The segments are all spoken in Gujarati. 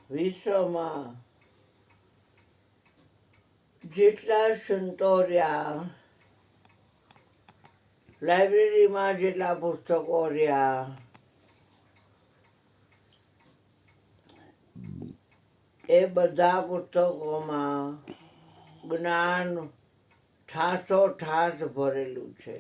વિશ્વમાં જેટલા સંતો રહ્યા, લાઇબ્રેરીમાં જેટલા પુસ્તકો રહ્યા, એ બધા પુસ્તકોમાં જ્ઞાન ઠાસોઠાસ ભરેલું છે.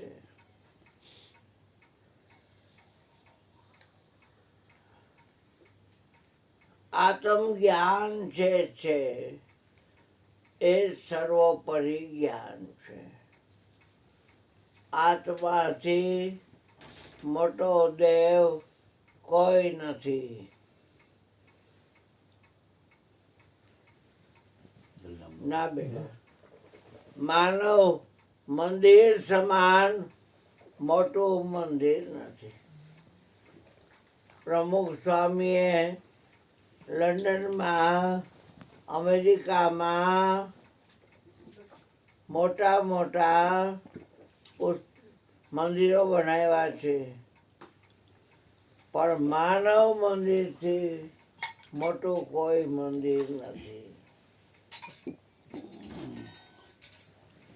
આત્મ જ્ઞાન જે છે એ સર્વોપરી જ્ઞાન છે. આત્માથી મોટો દેવ કોઈ નથી. ના બેટા, માનવ મંદિર સમાન મોટું મંદિર નથી. પ્રમુખ સ્વામીએ લંડનમાં, અમેરિકામાં મોટા મોટા મંદિરો બનાવ્યા છે, પણ માનવ મંદિરથી મોટું કોઈ મંદિર નથી.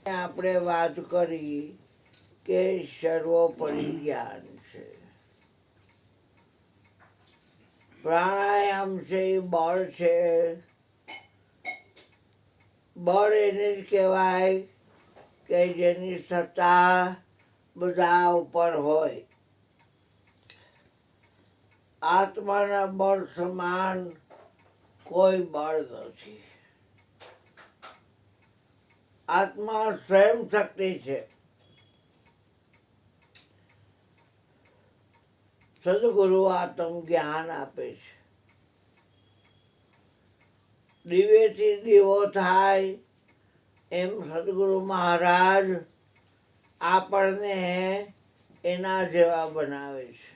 આપણે વાત કરી કે સર્વોપરી જ્ઞાન છે. પ્રાણાયામ છે એ બળ છે. બળ એને જ કહેવાય કે જેની સત્તા બધા ઉપર હોય. આત્માના બળ સમાન કોઈ બળ નથી. આત્મા સ્વયં શક્તિ છે. સદગુરુ આત્મ જ્ઞાન આપે છે. દિવેથી દીવો થાય એમ સદગુરુ મહારાજ આપણને એના જેવા બનાવે છે.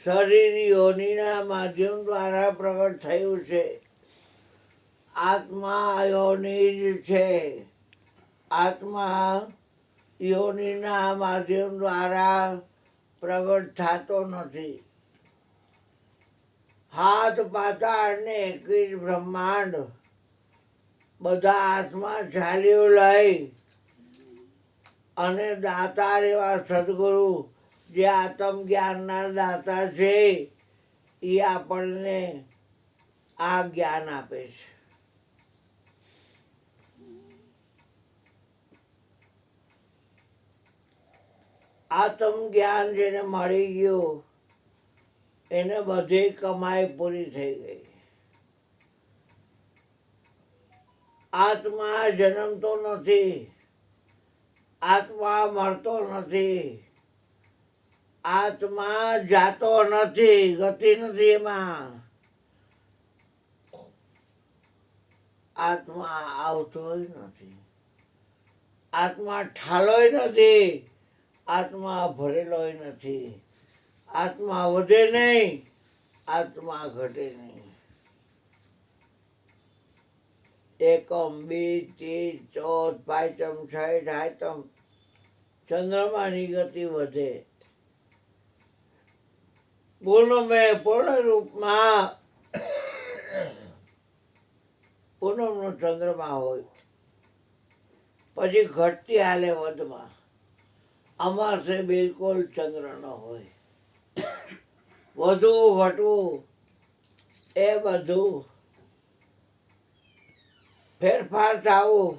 શરીર યોનિના માધ્યમ દ્વારા પ્રગટ થયું છે. આત્મા યોનિ જ છે. આત્મા યોનિના માધ્યમ દ્વારા પ્રગટ થતો નથી. હાથ પાતાળ ને 21 બ્રહ્માંડ બધા હાથમાં ઝાલીઓ લઈ અને દાતાર એવા સદગુરુ જે આત્મ જ્ઞાનના દાતા છે એ આપણને આ જ્ઞાન આપે છે. આત્મ જ્ઞાન જેને મળી ગયું એને બધી કમાઈ પૂરી થઈ ગઈ. આત્મા જન્મતો નથી. આત્મા મળતો નથી. આત્મા જાતો નથી. ગતિ નથી એમાં. આત્મા આવતોય નથી. આત્મા ઠાલોય નથી. આત્મા ભરેલોય નથી. આત્મા વધે નહીં. આત્મા ઘટે નહીં. એકમ, બીજ, ત્રીજ, ચોથ, પાંચમ, છઠ, આઠમ ચંદ્રમાની ગતિ વધે. પૂનમે પૂર્ણ રૂપમાં પૂનમનો ચંદ્રમા હોય. પછી ઘટતી હાલે વધમાં. અમાસે બિલકુલ ચંદ્ર ન હોય. વધવું ઘટવું એ બધું ફેરફાર થવું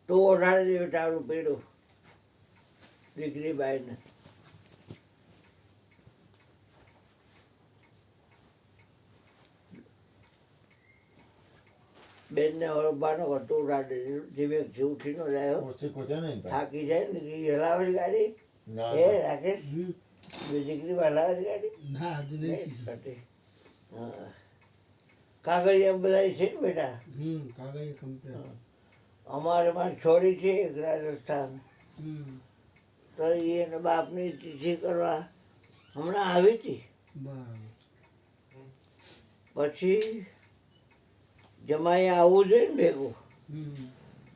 તો ઓઢાડી દે તારું પીડું દીકરી બાઈને. બેનને ઓળખવાનો હતું ઉડાડી જીવેકથી ઉઠી નો જાય. થાકી જાય ને હલાવે છે ગાડી. એ રાકેશ દીકરી હલાવે છે ગાડી. હા, કાગળિયા બધા છે ને બેટા. અમારે માં છોડી છે એક રાજસ્થાન, તો એને બાપની તિથિ કરવા હમણાં આવી હતી. પછી જમાઈ આવવું જોઈએ ને ભેગું,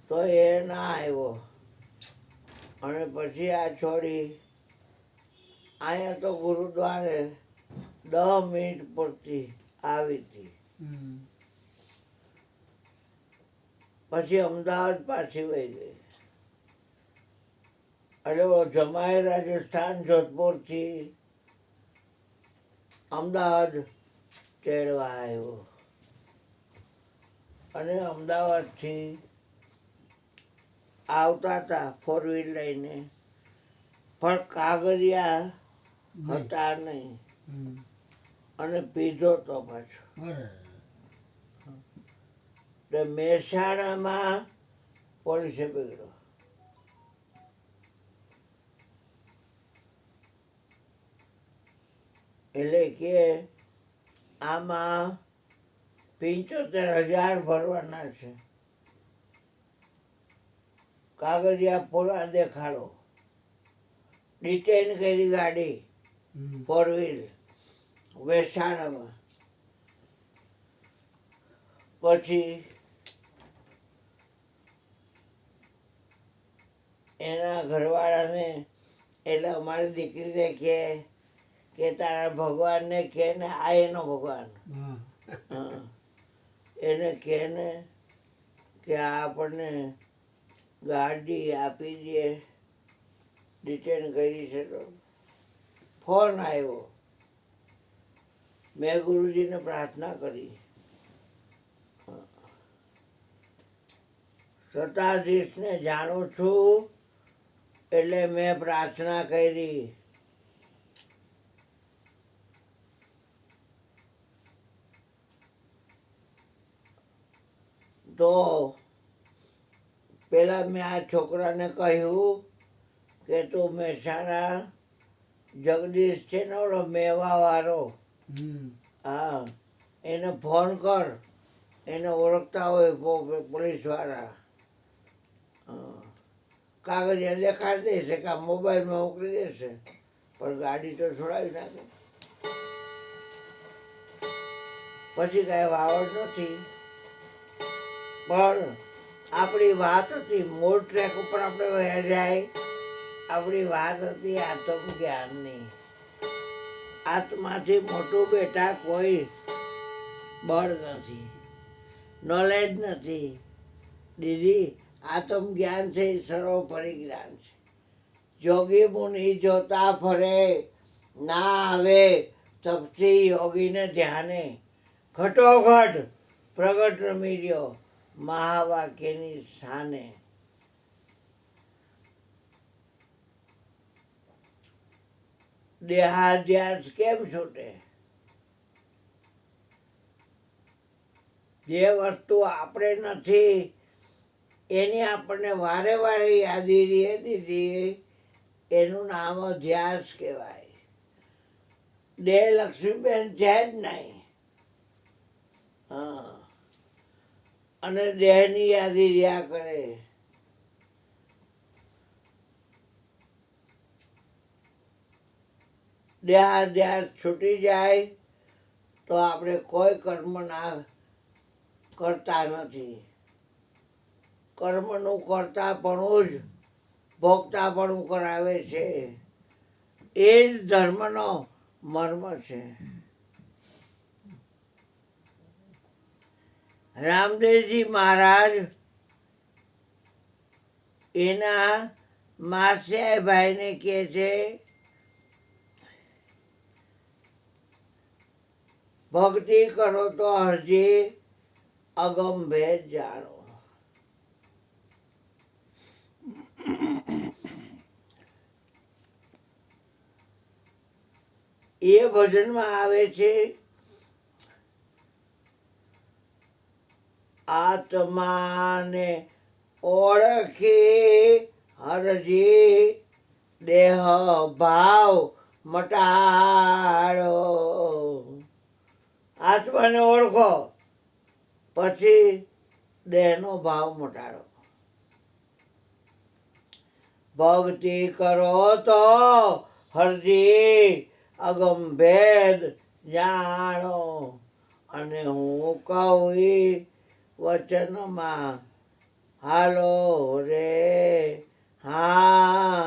તો એ ના આવ્યો. અને પછી આ છોડી અહીંયા તો ગુરુદ્વારે 10 મિનિટ પૂરતી આવી હતી. પછી અમદાવાદ પાછી વહી ગઈ. એટલે જમાઈ રાજસ્થાન જોધપુરથી અમદાવાદ તેડવા આવ્યો અને અમદાવાદથી આવતા હતા 4 વ્હીલ લઈને, પણ કાગળિયા હતા નહીં અને પીધો તો પાછો. એટલે મહેસાણામાં પોલીસે પકડ્યો. એટલે કે આમાં 75,000 ભરવાના છે. કાગળિયા પૂરા દેખાડો. ડિટેન કરી ગાડી 4 વ્હીલ મહેસાણામાં. પછી એના ઘરવાળાને, એટલે અમારી દીકરીને કે તારા ભગવાનને કહે ને, આ એનો ભગવાન, એને કહે ને કે આપણને ગાડી આપી દે, ડિટેન કરી છે. તો ફોન આવ્યો. મેં ગુરુજીને પ્રાર્થના કરી, સત્તાધીશને જાણું છું એટલે મેં પ્રાર્થના કરી. તો પેલા મેં આ છોકરાને કહ્યું કે તું મહેસાણા જગદીશ છે ને, ઓલો મેવાવાળો, હા, એને ફોન કર, એને ઓળખતા હોય પોલીસવાળા. કાગળિયા દેખાડી દેશે કે મોબાઈલમાં મોકલી દેશે, પણ ગાડી તો છોડાવી નાખે. પછી કાંઈ વાવડ નથી. પણ આપણી વાત હતી, મૂળ ટ્રેક ઉપર આપણે વહ્યા જાય. આપણી વાત હતી આત્મજ્ઞાનની. આત્માથી મોટું બેટા કોઈ બળ નથી, નોલેજ નથી. દીદી, આત્મજ્ઞાન છે એ સર્વોપરી જ્ઞાન છે. જોગી મુનિ જોતા ફરે, ના આવે તપથી યોગીને ધ્યાને. ઘટોઘટ પ્રગટ રમી રહ્યો મહાવાક્યની સ્થાને. દેહાધ્યાસ કેમ છૂટે? જે વસ્તુ આપણે નથી એની આપણને વારે વારે યાદી રહે દીધી, એનું નામ અધ્યાસ કહેવાય. દેહ લક્ષ્મીબેન છે જ નહીં. હા, અને દેહની યાદી રહ્યા કરે. દેહાધ્યાસ છૂટી જાય તો આપણે કોઈ કર્મ ના કરતા નથી. કર્મનું કરતાપણું જ ભોગતાપણું કરાવે છે. એ જ ધર્મનો મર્મ છે. રામદેવજી મહારાજ એના માસ્યાઈ ભાઈને કહે છે, ભક્તિ કરો તો હરજી અગમ ભેદ જાણો. એ ભજનમાં આવે છે, આત્માને ઓળખી હરજી દેહ ભાવ મટાડો. આત્માને ઓળખો, પછી દેહનો ભાવ મટાડો. ભક્તિ કરો તો હરજી અગમ ભેદ જાણો. અને હું કહું વચનમાં હાલો રે હા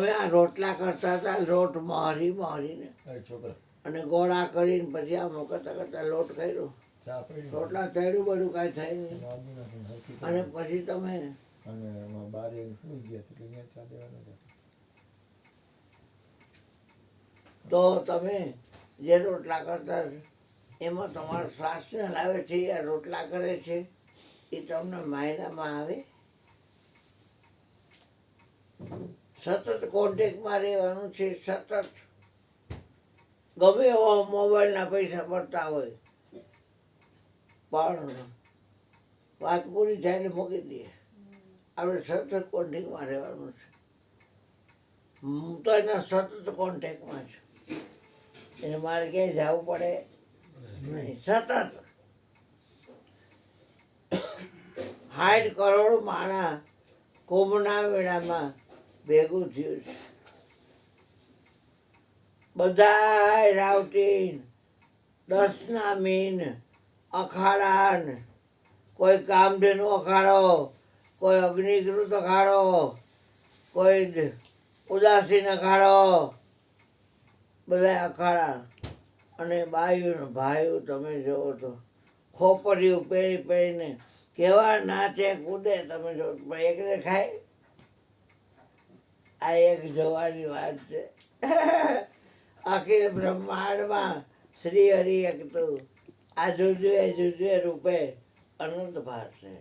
અમે આ રોટલા કરતા હતા, લોટ મોહરીને છોકરા અને ગોળા કરીને પછી આમ કરતા કરતા લોટ કર્યો, ચા પડી રોટલા તળ્યું બધું કાંઈ થાય નહીં. વાંધો નથી હરખી અને પછી તમે અને એમાં બારે સુઈ ગયા છે એટલે અહીંયા ચા દેવાનો છે. તો તમે જે રોટલા કરતા એમાં તમારો શ્વાસને લાવે છે, આ રોટલા કરે છે એ તમને માયનામાં આવે. સતત કોન્ટેક્ટમાં રહેવાનું છે, સતત. ગમે એવો મોબાઈલના પૈસા મળતા હોય પણ વાત પૂરી થાય એટલે મૂકી દઈએ. આપણે સતત કોન્ટેક્ટમાં રહેવાનું છે. હું તો એના સતત કોન્ટેક્ટમાં છું, એને મારે ક્યાંય જવું પડે નહીં. સતત 60 કરોડ માણસ કુંભના મેળામાં ભેગું થયું છે. બધાય રાવટીન, દસના મીન, અખાડાન, કોઈ કામધેનુ અખાડો, કોઈ અગ્નિકૃત અખાડો, કોઈ ઉદાસીન અખાડો, બધા અખાડા. અને બાયું ભાઈઓ તમે જુઓ તો ખોપરિયું પહેરી પહેરીને કેવા નાચે કૂદે તમે જો. એક દેખાય આ એક જોવાની વાત છે. અખિલ બ્રહ્માંડમાં શ્રી હરિ એક તું આ જુજુએ રૂપે અનંત ભાષે.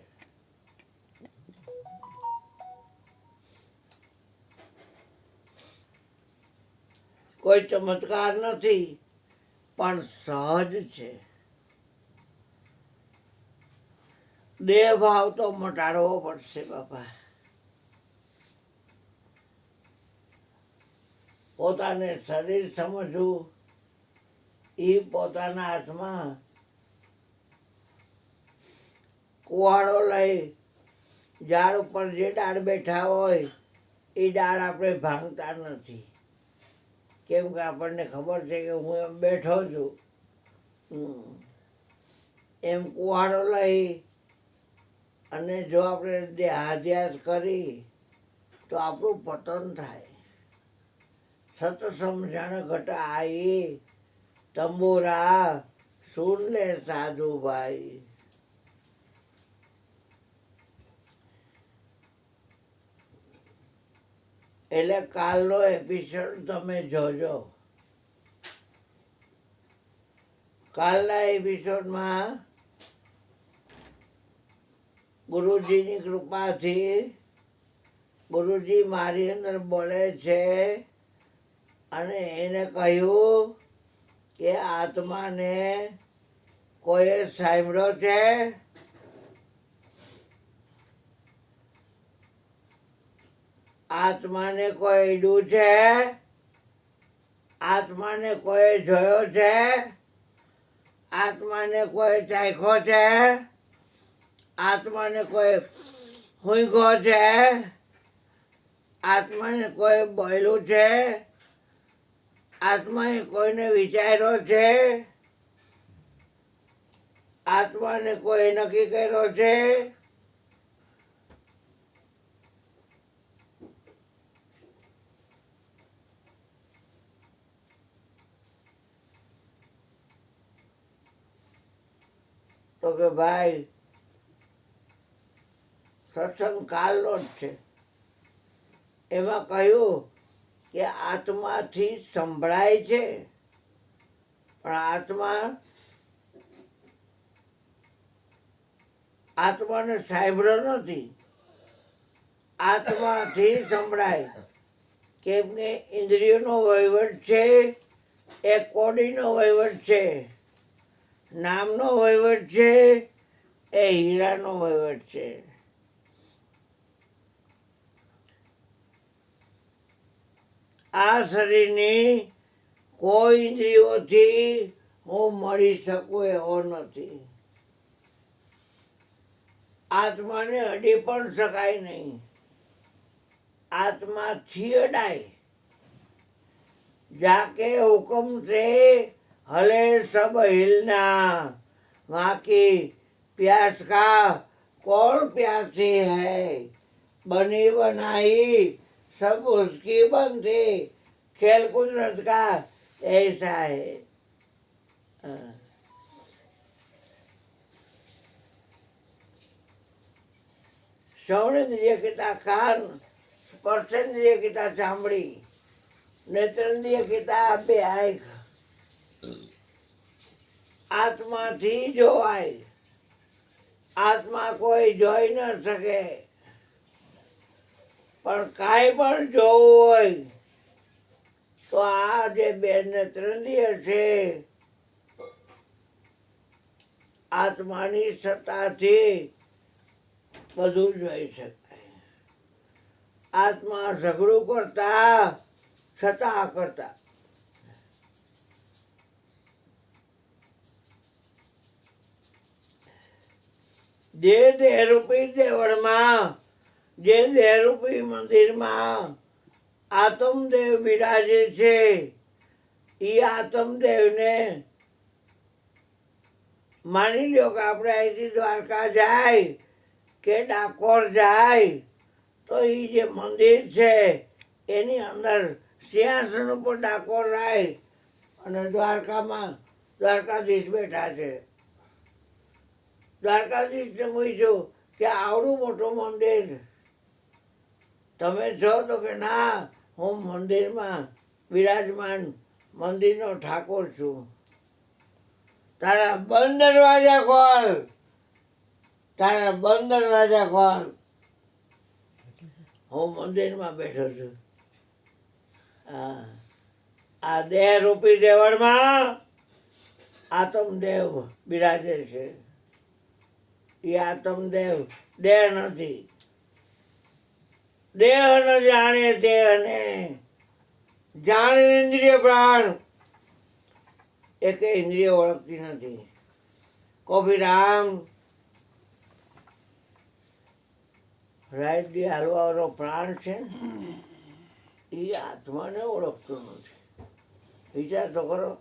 કોઈ ચમત્કાર નથી પણ સહજ છે. દેહ ભાવ તો મટાડવો પડશે બાપા. પોતાને શરીર સમજવું એ પોતાના હાથમાં. કુવાડો લઈ ઝાડ ઉપર જે ડાળ બેઠા હોય એ ડાળ આપણે ભાંગતા નથી, કેમ કે આપણને ખબર છે કે હું એમ બેઠો છું. એમ કુવાડો લઈ અને જો આપણે દેહાધ્યાસ કરી તો આપણું પતન થાય. સત સમજણ ઘટ આઈ તંબુરા સુન લે સાધુભાઈ. એટલે કાલનો એપિસોડ તમે જોજો. કાલના એપિસોડમાં ગુરુજીની કૃપાથી ગુરુજી મારી અંદર બોલે છે અને એને કહ્યું કે આત્માને કોઈએ સાંભળ્યો છે? આત્માને કોઈ ઈડું છે? આત્માને કોઈ જોયો છે? આત્માને કોઈ ચાખ્યો છે? આત્માને કોઈ હુંઘો છે? આત્માને કોઈ બોલ્યું છે? આત્માએ કોઈને વિચાર્યો છે? આત્માને કોઈ નક્કી કર્યો છે? તો કે ભાઈ સત્સંગ કાલનો જ છે. એમાં કહ્યું કે આત્માથી સંભળાય છે પણ આત્માને સાંભળ્યો નથી. આત્માથી સંભળાય, કેમ કે ઇન્દ્રિયોનો વહીવટ છે એ કોડીનો વહીવટ છે, નામનો વહીવટ છે એ હીરાનો વહીવટ છે. આ શરીરની કોઈ ઇન્દ્રિયોથી હું મળી શકું એવો નથી. આત્માને અડી પણ શકાય નહીં. આત્માથી અડાય. જાકે હુકમ સે હલે સબ હિલના, વાકી प्यास का कौन प्यासी है, बनी बनाई सब उसकी बनती, खेल कुदरत का ऐसा है। हाँ। श्रवणेन्द्रिय किता कान, स्पर्शेन्द्रिय किता चामड़ी, નેત્રેન્દ્રિય કીધા બે આંખ, આત્માથી જોવાય, આત્મા કોઈ જોઈ ન શકે, પણ કાંઈ પણ જોવું હોય તો આ જે બે નેત્રેન્દ્રિય છે આત્માની સત્તાથી બધું જોઈ શકાય. આત્મા ઝઘડું કરતા છતાં કરતા. જે દેહરૂપી દેવળમાં, જે દેહરૂપી મંદિરમાં આત્મદેવ બિરાજે છે એ આત્મદેવને માની લો કે આપણે અહીંથી દ્વારકા જાય કે ડાકોર જાય તો એ જે મંદિર છે એની અંદર સિંહાસન ઉપર ડાકોર રાય અને દ્વારકામાં દ્વારકાધીશ બેઠા છે. દ્વારકાધીશને પૂછ્યું કે આવડું મોટું મંદિર તમે છો? તો કે ના, હું મંદિરમાં બિરાજમાન મંદિરનો ઠાકોર છું. તારા બંધ દરવાજા ખોલ, તારા બંધ દરવાજા ખોલ, હું મંદિરમાં બેઠો છું. આ દેહરૂપી દેવળમાં આત્મદેવ બિરાજે છે. એ આત્મદેવ દેહ નથી. દેહ ન જાણે દેહને, જાણે ઇન્દ્રિય પ્રાણ, એક ઇન્દ્રિય ઓળખતી નથી. કોફીરામ રાયડી હાલવાવાળો પ્રાણ છે એ આત્માને ઓળખતો નથી. વિચાર તો કરો.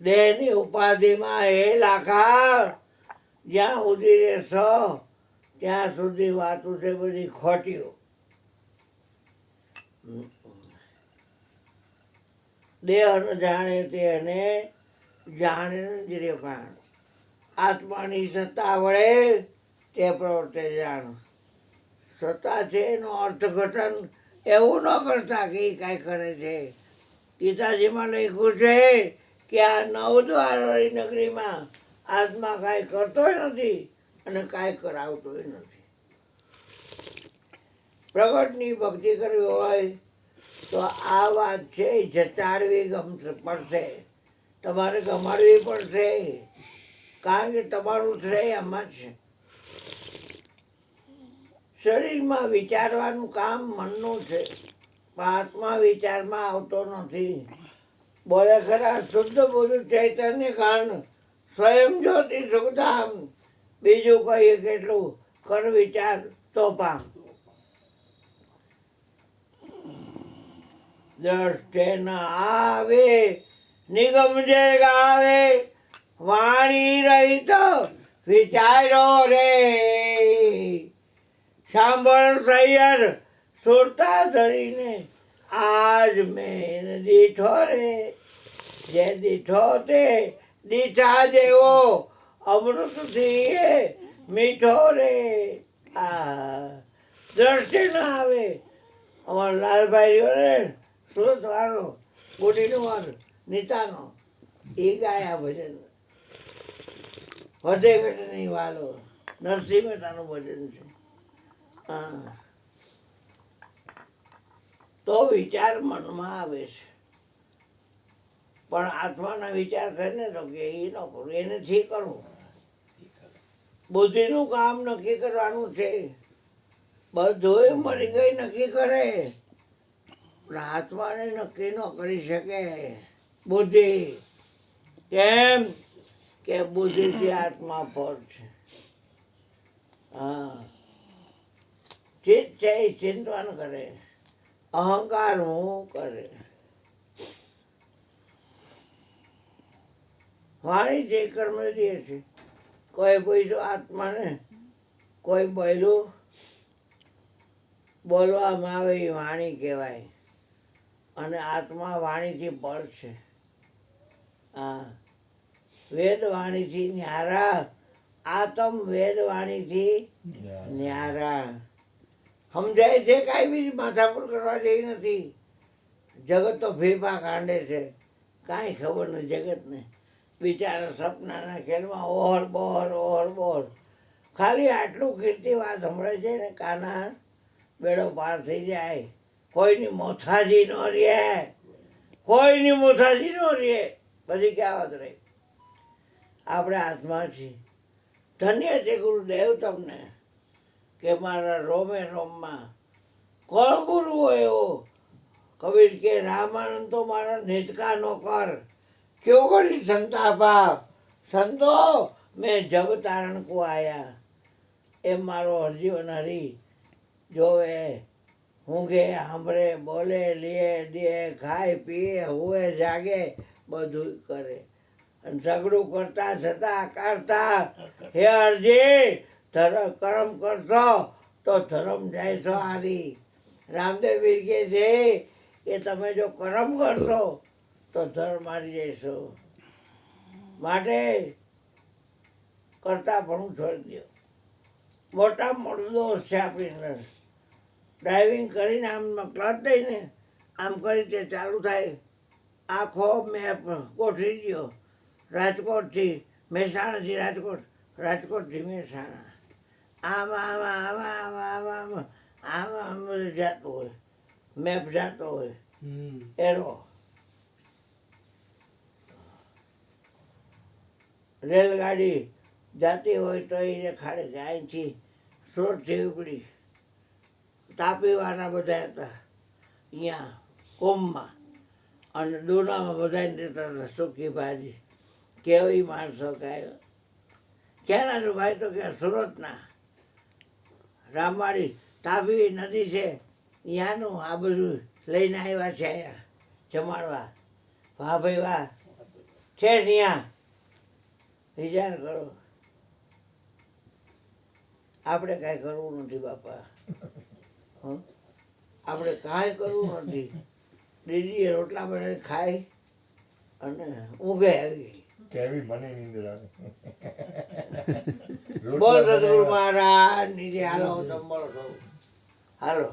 દેહની ઉપાધિમાં એ લાખા જ્યાં સુધી રહેશો ત્યાં સુધી વાતું છે બધી ખોટીઓ. દેહ ન જાણે તેને, જાણે ઇન્દ્રિય પ્રાણ. આત્માની સત્તા વડે તે પ્રવર્તે જાણ. સત્તા છે એનો અર્થઘટન એવું ન કરતા કે એ કાંઈ કરે છે. ગીતાજીમાં લખ્યું છે કે આ નવદ્વારની નગરીમાં આત્મા કાંઈ કરતોય નથી અને કાંઈ કરાવતોય નથી. પ્રગટની ભક્તિ કરવી હોય તો આ વાત છે જટાડવી પડશે, તમારે ગમાડવી પડશે, કારણ કે તમારું શ્રેય આમાં છે. શરીરમાં વિચારવાનું કામ મનનું છે, પણ આત્મા વિચારમાં આવતો નથી. બોલે ખરા શુદ્ધ બુદ્ધ ચૈતન્ય કાન, સ્વયં જ્યોતિ સુખધામ, બીજું કહીએ કેટલું કર વિચાર તો પામ. દ્રષ્ટે ન આવે નિગમ જે ગાવે, વાણી રહિત વિચારો રે. સાંભળ સૈયર સુરતા ધરીને, આજ મેં દીઠો રે. જે દીઠો તે દીઠા જેવો અમૃતથી મીઠો રે. આ દ્રષ્ટિ ના આવે. અમારા લાલભાઈ રહ્યો ને સુરત વાળો, ગોટીનો વાળો, નીતાનો, એ ગાયા ભજન. વધે ઘટે નહીં વાલો, નરસિંહ મહેતાનું ભજન છે. હા, તો વિચાર મનમાં આવે છે, પણ આત્માના વિચાર કરીને તો કે એ ન કરું, એને ઠીક કરવું. બુદ્ધિનું કામ નક્કી કરવાનું છે. બધું મરી ગઈ નક્કી કરે, પણ આત્માને નક્કી ન કરી શકે બુદ્ધિ. કેમ કે બુદ્ધિથી આત્મા પર છે. હા, ચિત્ત છે એ ચિંતન કરે, અહંકાર હું કરે. વાણી જે કર્મેન્દ્રિય છે, કોઈ પૂછ્યું આત્માને, કોઈ બોલ્યું બોલવામાં આવે એ વાણી કહેવાય. અને આત્મા વાણીથી પર છે. હા, વેદ વાણીથી ન્યારા, આત્મ વેદ વાણીથી ન્યારા. સમજાય છે? કાંઈ બીજી માથાપુર કરવા જેવી નથી. જગત તો ફેફા કાંડે છે, કાંઈ ખબર નથી જગતને. બિચારા સપનાના ખેલમાં ઓહર બોહર. ખાલી આટલું કીર્તિ વાત સંભળાય છે ને, કાના બેડો પાર થઈ જાય. કોઈની મોથાજી ન રહે, કોઈની મોથાજી ન રહે. પછી ક્યાં વાત રહી? આપણે આત્મા છીએ. ધન્ય છે ગુરુદેવ તમને કે મારા રોમે રોમમાં કોણ ગુરુ હોય એવો? કબીર કે રામાનંદ તો મારા નિજકા નોકર, ક્યો કરી સંતા ભાવ. સંતો મેં જગ તારણ કો આયા. એમ મારો હરજીવન હરી જોવે, ઊંઘે સાંભળે, બોલે, લે, દે, ખાય, પીએ, હુએ, જાગે, બધું કરે. અને ઝઘડું કરતા છતાં કરતા, હે અરજી કર્મ કરશો તો ધર્મ જાય હારી. રામદેવ વીર કહે છે કે તમે જો કર્મ કરશો તો ધર્મ મારી જશો. માટે કરતા પણ છોડી દો. મોટા મોટું દોષ છે આપણી અંદર. ડ્રાઇવિંગ કરીને આમ ક્લચ દઈને આમ કરી તે ચાલુ થાય. આખો મેપ ગોઠવી દો. રાજકોટથી મહેસાણાથી રાજકોટ, રાજકોટથી મહેસાણા, આમ જતો હોય. મેપ જતો હોય એરો. રેલગાડી જાતી હોય તો એને ખાડે કે અહીંથી સુરતથી ઉપડી. તાપીવાળા બધા હતા અહીંયા કોમમાં, અને દૂનામાં બધાને દેતા હતા સૂકી ભાજી. કેવી માણસો કાંઈ. ક્યાંના છો ભાઈ? તો કે સુરતના. રામવાડી તાપી નદી છે ત્યાંનું આ બધું લઈને આવ્યા છે અહીંયા જમાડવા. વાહ ભાઈ વાહ. છે ત્યાં વિચાર કરો. આપણે કાંઈ કરવું નથી બાપા. આપણે કાંઈ કરવું નથી. દીદીએ રોટલા બનાવી ખાઈ અને ઊંઘે આવી. કેવી મને નીંદર આવે. બોલ સદગુરુ મહારાજ નીચે હાલો, તમે બોલો હાલો.